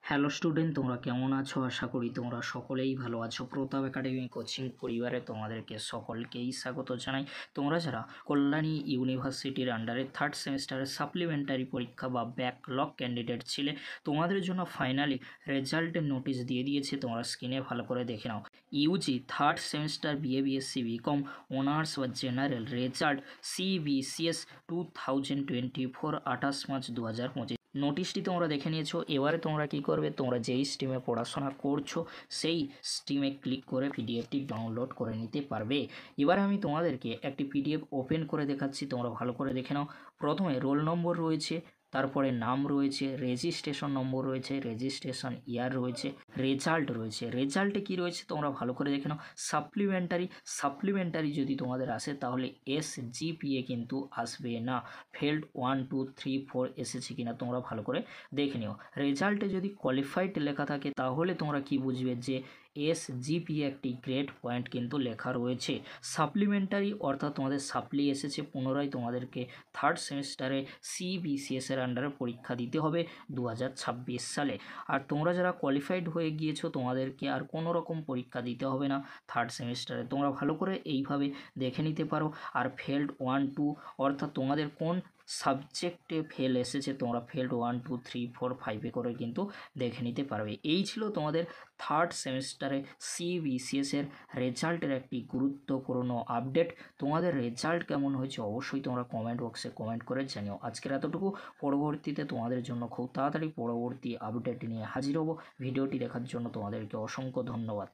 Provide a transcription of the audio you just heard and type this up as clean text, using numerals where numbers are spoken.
Hello student, তোমরা কেমন আছো? আশা করি তোমরা সকলেই ভালো আছো। প্রতাপ একাডেমি কোচিং পরিবারে তোমাদেরকে সকলকেই স্বাগত জানাই। তোমরা যারা কল্যাণী ইউনিভার্সিটির আন্ডারে থার্ড সেমিস্টারের সাপ্লিমেন্টারি পরীক্ষা বা ব্যাকলগ ক্যান্ডিডেট ছিলে, তোমাদের জন্য ফাইনালি রেজাল্টের নোটিশ দিয়ে দিয়েছে। তোমরা স্ক্রিনে ভালো করে দেখে নাও। UG third semester BA BSc BCom honours বা জেনারেল রেজাল্ট CBCS 2024 28 মার্চ 2025। নোটিশটি তোমরা দেখে নিয়েছো। এবারে তোমরা কি করবে, তোমরা যেই স্ট্রিমে পড়াশোনা করছো সেই স্ট্রিমে ক্লিক করে পিডিএফটি ডাউনলোড করে নিতে পারবে। এবারে আমি তোমাদেরকে একটি পিডিএফ ওপেন করে দেখাচ্ছি, তোমরা ভালো করে দেখে নাও। প্রথমে রোল নম্বর রয়েছে, তারপরে নাম রয়েছে, রেজিস্ট্রেশন নম্বর রয়েছে, রেজিস্ট্রেশন ইয়ার রয়েছে, রেজাল্ট রয়েছে। রেজাল্টে কি রয়েছে তোমরা ভালো করে দেখে নাও। সাপ্লিমেন্টারি যদি তোমাদের আসে তাহলে SGPA কিন্তু আসবে না। ফেল্ড 1 2 3 4 এসেছে কিনা তোমরা ভালো করে দেখে নিও। রেজাল্টে যদি কোয়ালিফাইড লেখা থাকে তাহলে তোমরা কি বুঝবে যে SGPA একটি গ্রেড পয়েন্ট কিন্তু লেখা রয়েছে। সাপ্লিমেন্টারি অর্থাৎ তোমাদের সাপ্লি এসেছে, পুনরায় তোমাদেরকে থার্ড সেমিস্টারে CBCS এর আন্ডারে পরীক্ষা দিতে হবে 2026 সালে। আর তোমরা যারা কোয়ালিফাইড হয়ে গিয়েছো তোমাদেরকে আর কোনো রকম পরীক্ষা দিতে হবে না থার্ড সেমিস্টারে। তোমরা ভালো করে এইভাবে দেখে নিতে পারো। আর ফেল্ড 1 2 অর্থাৎ তোমাদের কোন সাবজেক্টে ফেল এসেছে তোমরা ফেল্ড 1 2 3 4 5 করে কিন্তু দেখে নিতে পারবে। এই ছিল তোমাদের থার্ড সেমিস্টারে CBCS এর রেজাল্টের একটি গুরুত্বপূর্ণ আপডেট। তোমাদের রেজাল্ট কেমন হয়েছে অবশ্যই তোমরা কমেন্ট বক্সে কমেন্ট করে জানিও। আজকের এতটুকু, পরবর্তীতে তোমাদের জন্য খুব তাড়াতাড়ি পরবর্তী আপডেট নিয়ে হাজির হব। ভিডিওটি দেখার জন্য তোমাদেরকে অসংখ্য ধন্যবাদ।